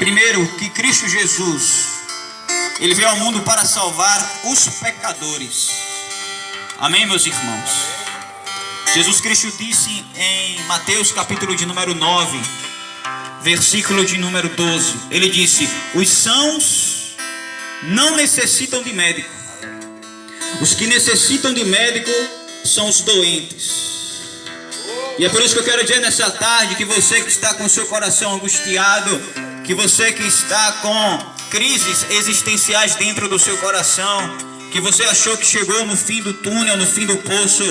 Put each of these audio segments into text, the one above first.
Primeiro, que Cristo Jesus, Ele veio ao mundo para salvar os pecadores. Amém, meus irmãos? Jesus Cristo disse em Mateus capítulo de número 9, versículo de número 12. Ele disse: os sãos não necessitam de médico. Os que necessitam de médico são os doentes. E é por isso que eu quero dizer nessa tarde que você que está com seu coração angustiado, que você que está com crises existenciais dentro do seu coração, que você achou que chegou no fim do túnel, no fim do poço,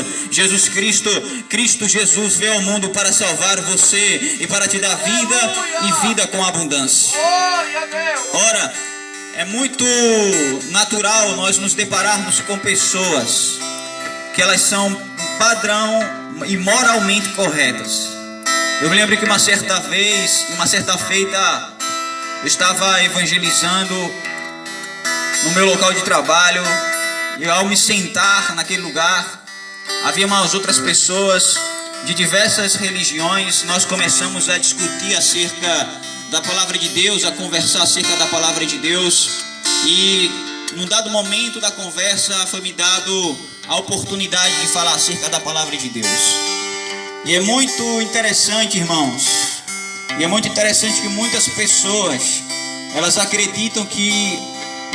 Cristo Jesus veio ao mundo para salvar você e para te dar vida e vida com abundância. Ora, é muito natural nós nos depararmos com pessoas que elas são padrão e moralmente corretas. Eu me lembro que uma certa feita, eu estava evangelizando no meu local de trabalho, e ao me sentar naquele lugar, havia umas outras pessoas de diversas religiões. Nós começamos a discutir acerca da palavra de Deus, a conversar acerca da palavra de Deus, e num dado momento da conversa foi me dado a oportunidade de falar acerca da palavra de Deus. E é muito interessante, irmãos, e é muito interessante que muitas pessoas, elas acreditam que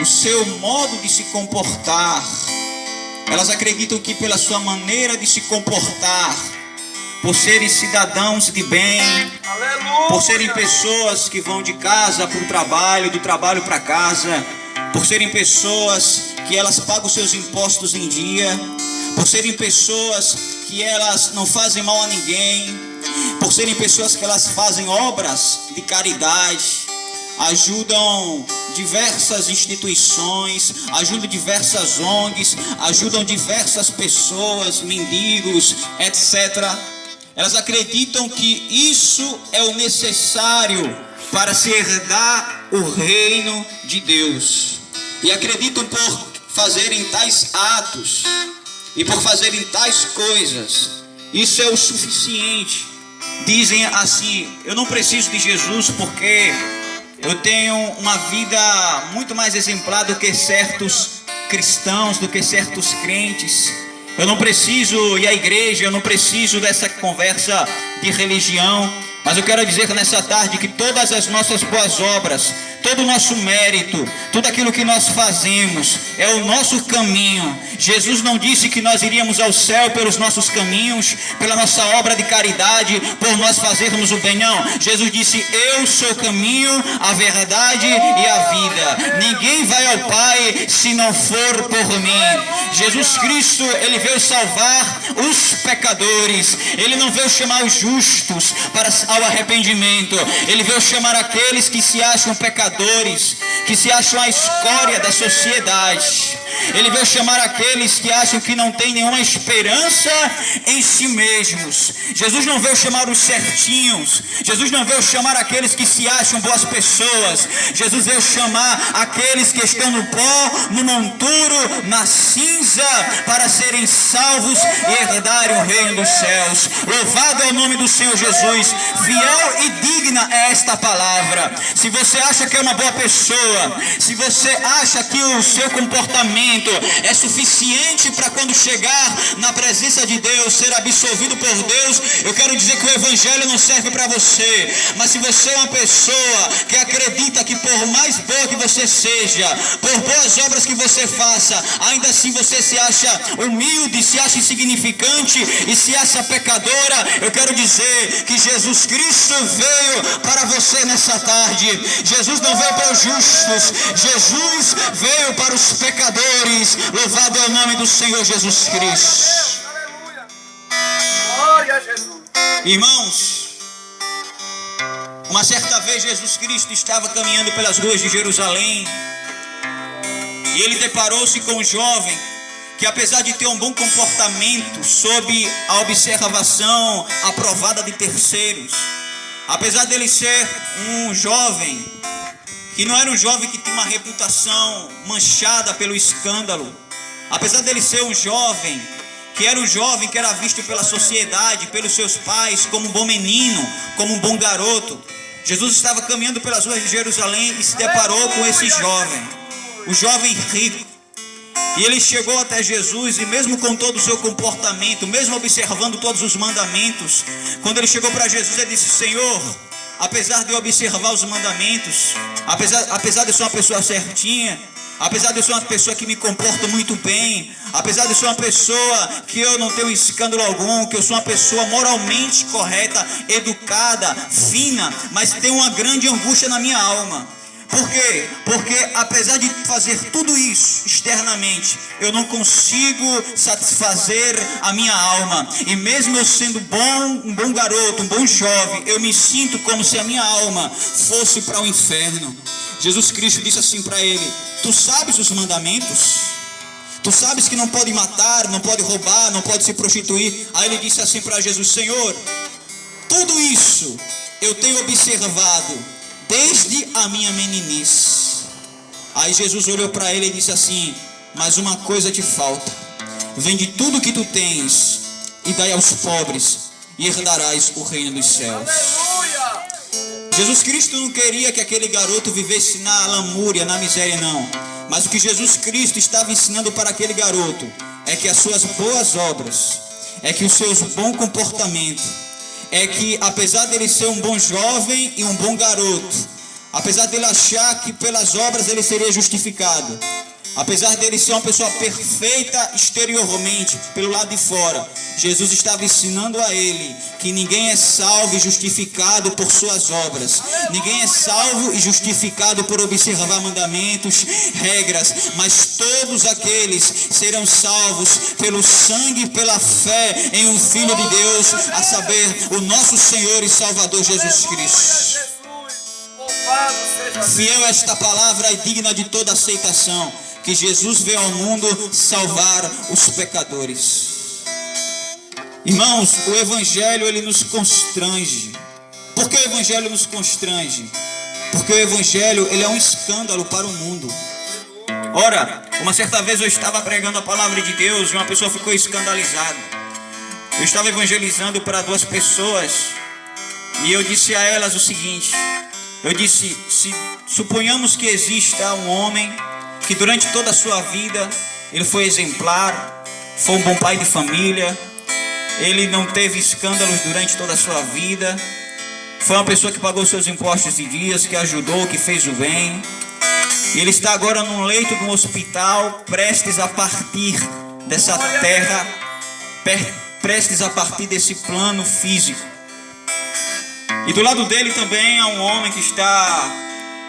o seu modo de se comportar, elas acreditam que pela sua maneira de se comportar, por serem cidadãos de bem, por serem pessoas que vão de casa para o trabalho, do trabalho para casa, por serem pessoas que elas pagam seus impostos em dia, por serem pessoas que elas não fazem mal a ninguém, por serem pessoas que elas fazem obras de caridade, ajudam diversas instituições, ajudam diversas ONGs, ajudam diversas pessoas, mendigos, etc. Elas acreditam que isso é o necessário para se herdar o reino de Deus. E acreditam por fazerem tais atos e por fazerem tais coisas, isso é o suficiente. Dizem assim: eu não preciso de Jesus porque eu tenho uma vida muito mais exemplar do que certos cristãos, do que certos crentes. Eu não preciso ir à igreja, eu não preciso dessa conversa de religião. Mas eu quero dizer nessa tarde que todas as nossas boas obras, todo o nosso mérito, tudo aquilo que nós fazemos é o nosso caminho. Jesus não disse que nós iríamos ao céu pelos nossos caminhos, pela nossa obra de caridade, por nós fazermos o bem, não. Jesus disse: eu sou o caminho, a verdade e a vida. Ninguém vai ao Pai se não for por mim. Jesus Cristo, Ele veio salvar os pecadores. Ele não veio chamar os justos ao arrependimento. Ele veio chamar aqueles que se acham pecadores, que se acham a escória da sociedade. Ele veio chamar aqueles que acham que não tem nenhuma esperança em si mesmos. Jesus não veio chamar os certinhos. Jesus não veio chamar aqueles que se acham boas pessoas. Jesus veio chamar aqueles que estão no pó, no monturo, na cinza, para serem salvos e herdarem o reino dos céus. Louvado é o nome do Senhor Jesus. Fiel e digna é esta palavra. Se você acha que é uma boa pessoa, se você acha que o seu comportamento é suficiente para quando chegar na presença de Deus, ser absolvido por Deus, eu quero dizer que o evangelho não serve para você. Mas se você é uma pessoa que acredita que por mais boa que você seja, por boas obras que você faça, ainda assim você se acha humilde, se acha insignificante e se acha pecadora, eu quero dizer que Jesus Cristo veio para você nessa tarde. Jesus não veio para os justos, Jesus veio para os pecadores. Louvado é o nome do Senhor Jesus Cristo. Aleluia. Glória a Jesus. Irmãos, uma certa vez Jesus Cristo estava caminhando pelas ruas de Jerusalém e ele deparou-se com um jovem que, apesar de ter um bom comportamento sob a observação aprovada de terceiros, apesar dele ser um jovem que não era um jovem que tinha uma reputação manchada pelo escândalo, apesar dele ser um jovem que era visto pela sociedade, pelos seus pais como um bom menino, como um bom garoto, Jesus estava caminhando pelas ruas de Jerusalém e se deparou com esse jovem, o jovem rico. E ele chegou até Jesus e mesmo com todo o seu comportamento, mesmo observando todos os mandamentos, quando ele chegou para Jesus, ele disse: Senhor, apesar de eu observar os mandamentos, apesar de eu ser uma pessoa certinha, apesar de eu ser uma pessoa que me comporto muito bem, apesar de eu ser uma pessoa que eu não tenho escândalo algum, que eu sou uma pessoa moralmente correta, educada, fina, mas tenho uma grande angústia na minha alma. Por quê? Porque apesar de fazer tudo isso externamente, eu não consigo satisfazer a minha alma. E mesmo eu sendo um bom garoto, um bom jovem, eu me sinto como se a minha alma fosse para o inferno. Jesus Cristo disse assim para ele: tu sabes os mandamentos? Tu sabes que não pode matar, não pode roubar, não pode se prostituir? Aí ele disse assim para Jesus: Senhor, tudo isso eu tenho observado desde a minha meninice. Aí Jesus olhou para ele e disse assim: mas uma coisa te falta. Vende tudo que tu tens e dai aos pobres, e herdarás o reino dos céus. Aleluia! Jesus Cristo não queria que aquele garoto vivesse na lamúria, na miséria, não. Mas o que Jesus Cristo estava ensinando para aquele garoto é que as suas boas obras, é que o seu bom comportamento, é que apesar dele ser um bom jovem e um bom garoto, apesar dele achar que pelas obras ele seria justificado, apesar dele ser uma pessoa perfeita exteriormente, pelo lado de fora, Jesus estava ensinando a ele que ninguém é salvo e justificado por suas obras. Ninguém é salvo e justificado por observar mandamentos, regras, mas todos aqueles serão salvos pelo sangue e pela fé em um Filho de Deus, a saber, o nosso Senhor e Salvador Jesus Cristo. Fiel esta palavra e digna de toda aceitação, que Jesus veio ao mundo salvar os pecadores. Irmãos, o Evangelho ele nos constrange. Por que o Evangelho nos constrange? Porque o Evangelho ele é um escândalo para o mundo. Ora, uma certa vez eu estava pregando a palavra de Deus e uma pessoa ficou escandalizada. Eu estava evangelizando para duas pessoas e eu disse a elas o seguinte: eu disse, se suponhamos que exista um homem que durante toda a sua vida ele foi exemplar, foi um bom pai de família, ele não teve escândalos durante toda a sua vida, foi uma pessoa que pagou seus impostos de dias, que ajudou, que fez o bem, e ele está agora num leito de um hospital, prestes a partir dessa terra, prestes a partir desse plano físico. E do lado dele também há um homem que está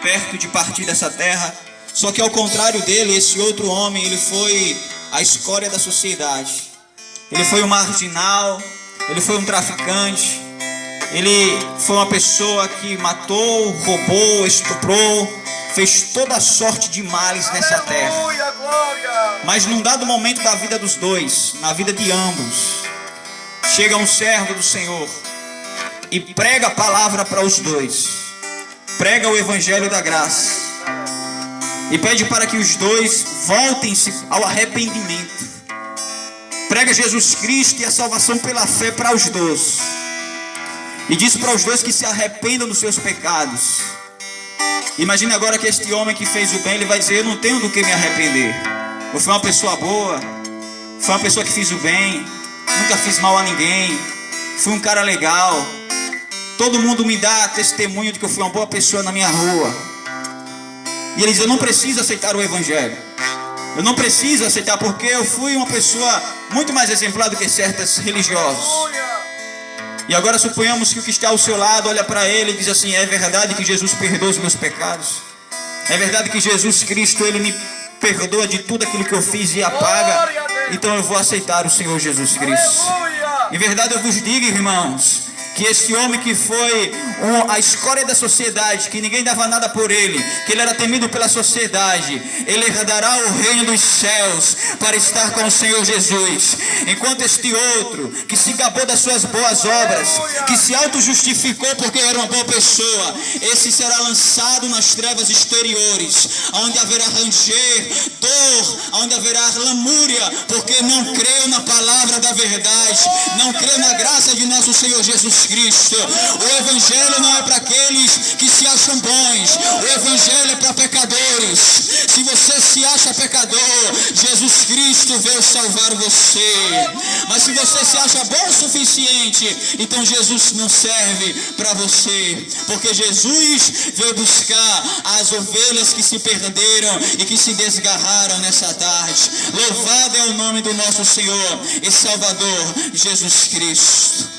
perto de partir dessa terra. Só que ao contrário dele, esse outro homem, ele foi a escória da sociedade. Ele foi um marginal, ele foi um traficante, ele foi uma pessoa que matou, roubou, estuprou, fez toda sorte de males nessa terra. Mas num dado momento da vida dos dois, na vida de ambos, chega um servo do Senhor e prega a palavra para os dois, prega o evangelho da graça e pede para que os dois voltem-se ao arrependimento. Prega Jesus Cristo e a salvação pela fé para os dois, e diz para os dois que se arrependam dos seus pecados. Imagine agora que este homem que fez o bem, ele vai dizer: eu não tenho do que me arrepender, eu fui uma pessoa boa, fui uma pessoa que fiz o bem, nunca fiz mal a ninguém, fui um cara legal, todo mundo me dá testemunho de que eu fui uma boa pessoa na minha rua. E ele diz: eu não preciso aceitar o evangelho, eu não preciso aceitar, porque eu fui uma pessoa muito mais exemplar do que certas religiosas. E agora suponhamos que o que está ao seu lado olha para ele e diz assim: é verdade que Jesus perdoa os meus pecados? É verdade que Jesus Cristo, ele me perdoa de tudo aquilo que eu fiz e apaga? Então eu vou aceitar o Senhor Jesus Cristo. Em verdade eu vos digo, irmãos, que esse homem que foi a escória da sociedade, que ninguém dava nada por ele, que ele era temido pela sociedade, ele herdará o reino dos céus para estar com o Senhor Jesus. Enquanto este outro, que se gabou das suas boas obras, que se auto-justificou porque era uma boa pessoa, esse será lançado nas trevas exteriores, onde haverá ranger, dor, onde haverá lamúria, porque não creu na palavra da verdade, não creu na graça de nosso Senhor Jesus Cristo. O Evangelho não é para aqueles que se acham bons. O Evangelho é para pecadores. Se você se acha pecador, Jesus Cristo veio salvar você. Mas se você se acha bom o suficiente, então Jesus não serve para você. Porque Jesus veio buscar as ovelhas que se perderam e que se desgarraram nessa tarde. Louvado é o nome do nosso Senhor e Salvador Jesus Cristo.